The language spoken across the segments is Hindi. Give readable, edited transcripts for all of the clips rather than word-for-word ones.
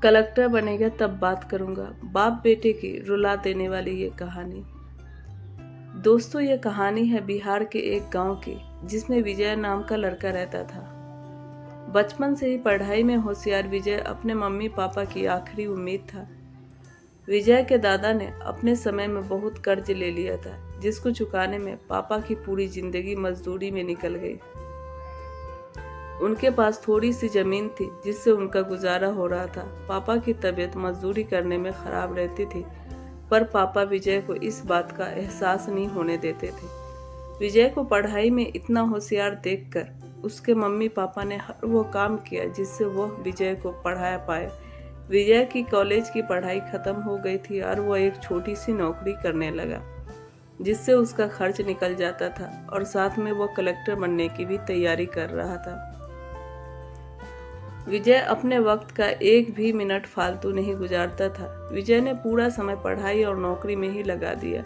कलेक्टर बनेगा तब बात करूंगा। बाप बेटे की रुला देने वाली ये कहानी। दोस्तों, ये कहानी है बिहार के एक गांव की, जिसमें विजय नाम का लड़का रहता था। बचपन से ही पढ़ाई में होशियार विजय अपने मम्मी पापा की आखिरी उम्मीद था। विजय के दादा ने अपने समय में बहुत कर्ज ले लिया था, जिसको चुकाने में पापा की पूरी जिंदगी मजदूरी में निकल गई। उनके पास थोड़ी सी जमीन थी, जिससे उनका गुजारा हो रहा था। पापा की तबीयत मजदूरी करने में खराब रहती थी, पर पापा विजय को इस बात का एहसास नहीं होने देते थे। विजय को पढ़ाई में इतना होशियार देखकर उसके मम्मी पापा ने हर वो काम किया जिससे वह विजय को पढ़ा पाए। विजय की कॉलेज की पढ़ाई खत्म हो गई थी और वह एक छोटी सी नौकरी करने लगा, जिससे उसका खर्च निकल जाता था और साथ में वह कलेक्टर बनने की भी तैयारी कर रहा था। विजय अपने वक्त का एक भी मिनट फालतू नहीं गुजारता था। विजय ने पूरा समय पढ़ाई और नौकरी में ही लगा दिया।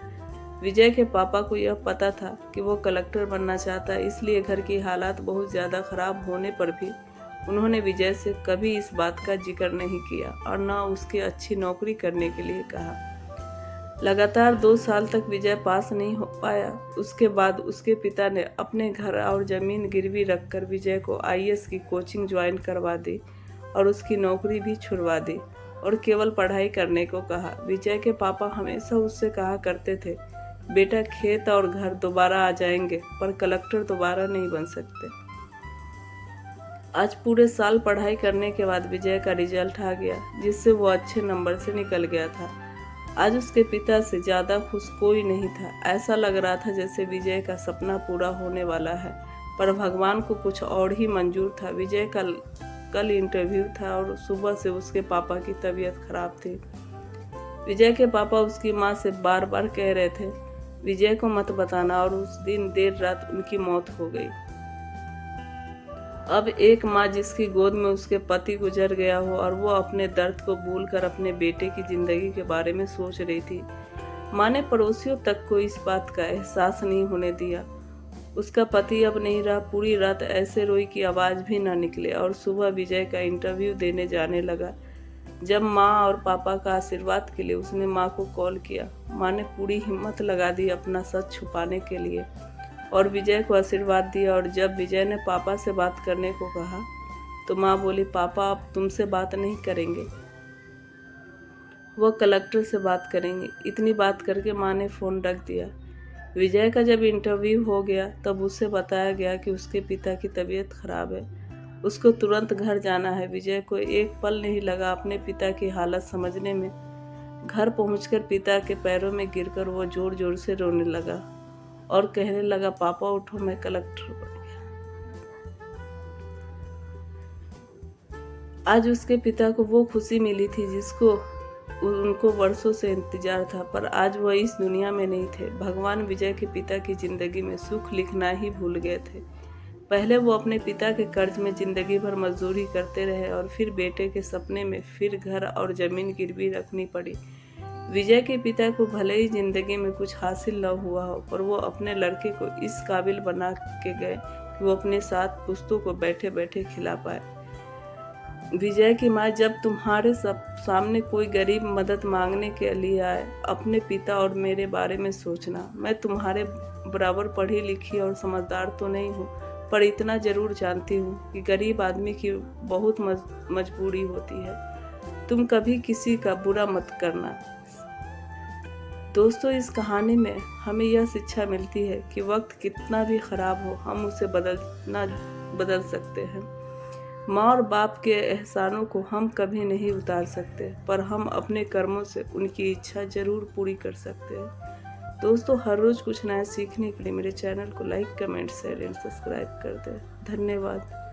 विजय के पापा को यह पता था कि वो कलेक्टर बनना चाहता है, इसलिए घर की हालात बहुत ज़्यादा खराब होने पर भी उन्होंने विजय से कभी इस बात का जिक्र नहीं किया और न उसकी अच्छी नौकरी करने के लिए कहा। लगातार 2 साल तक विजय पास नहीं हो पाया। उसके बाद उसके पिता ने अपने घर और जमीन गिरवी रखकर विजय को आईएएस की कोचिंग ज्वाइन करवा दी और उसकी नौकरी भी छुड़वा दी और केवल पढ़ाई करने को कहा। विजय के पापा हमेशा उससे कहा करते थे, बेटा खेत और घर दोबारा आ जाएंगे, पर कलेक्टर दोबारा नहीं बन सकते। आज पूरे साल पढ़ाई करने के बाद विजय का रिजल्ट आ गया, जिससे वो अच्छे नंबर से निकल गया था। आज उसके पिता से ज्यादा खुश कोई नहीं था। ऐसा लग रहा था जैसे विजय का सपना पूरा होने वाला है, पर भगवान को कुछ और ही मंजूर था। विजय का कल इंटरव्यू था और सुबह से उसके पापा की तबीयत खराब थी। विजय के पापा उसकी माँ से बार बार कह रहे थे, विजय को मत बताना, और उस दिन देर रात उनकी मौत हो गई। अब एक माँ जिसकी गोद में उसके पति गुजर गया हो और वो अपने दर्द को भूलकर अपने बेटे की जिंदगी के बारे में सोच रही थी। माँ ने पड़ोसियों तक को इस बात का एहसास नहीं होने दिया। उसका पति अब नहीं रहा। पूरी रात ऐसे रोई कि आवाज भी ना निकले और सुबह विजय का इंटरव्यू देने जाने लगा। जब माँ और पापा का आशीर्वाद के लिए उसने माँ को कॉल किया, माँ ने पूरी हिम्मत लगा दी अपना सच छुपाने के लिए और विजय को आशीर्वाद दिया। और जब विजय ने पापा से बात करने को कहा तो माँ बोली, पापा अब तुमसे बात नहीं करेंगे, वो कलेक्टर से बात करेंगे। इतनी बात करके माँ ने फ़ोन रख दिया। विजय का जब इंटरव्यू हो गया तब उससे बताया गया कि उसके पिता की तबीयत खराब है, उसको तुरंत घर जाना है। विजय को एक पल नहीं लगा अपने पिता की हालत समझने में। घर पहुंचकर पिता के पैरों में गिरकर वो जोर जोर से रोने लगा और कहने लगा, पापा उठो, मैं कलेक्टर बन गया। आज उसके पिता को वो खुशी मिली थी जिसको उनको वर्षों से इंतजार था, पर आज वह इस दुनिया में नहीं थे। भगवान विजय के पिता की जिंदगी में सुख लिखना ही भूल गए थे। पहले वो अपने पिता के कर्ज में जिंदगी भर मजदूरी करते रहे और फिर बेटे के सपने में फिर घर और जमीन गिरवी रखनी पड़ी। विजय के पिता को भले ही जिंदगी में कुछ हासिल न हुआ हो, पर वो अपने लड़के को इस काबिल बना के गए कि वो अपने साथ पुश्तों को बैठे बैठे खिला पाए। विजय की माँ, जब तुम्हारे सामने कोई गरीब मदद मांगने के लिए आए, अपने पिता और मेरे बारे में सोचना। मैं तुम्हारे बराबर पढ़ी लिखी और समझदार तो नहीं हूँ, पर इतना जरूर जानती हूँ कि गरीब आदमी की बहुत मजबूरी होती है। तुम कभी किसी का बुरा मत करना। दोस्तों, इस कहानी में हमें यह शिक्षा मिलती है कि वक्त कितना भी खराब हो, हम उसे बदल सकते हैं। माँ और बाप के एहसानों को हम कभी नहीं उतार सकते, पर हम अपने कर्मों से उनकी इच्छा जरूर पूरी कर सकते हैं। दोस्तों, हर रोज कुछ नया सीखने के लिए मेरे चैनल को like, comment, share and subscribe कर दें। धन्यवाद।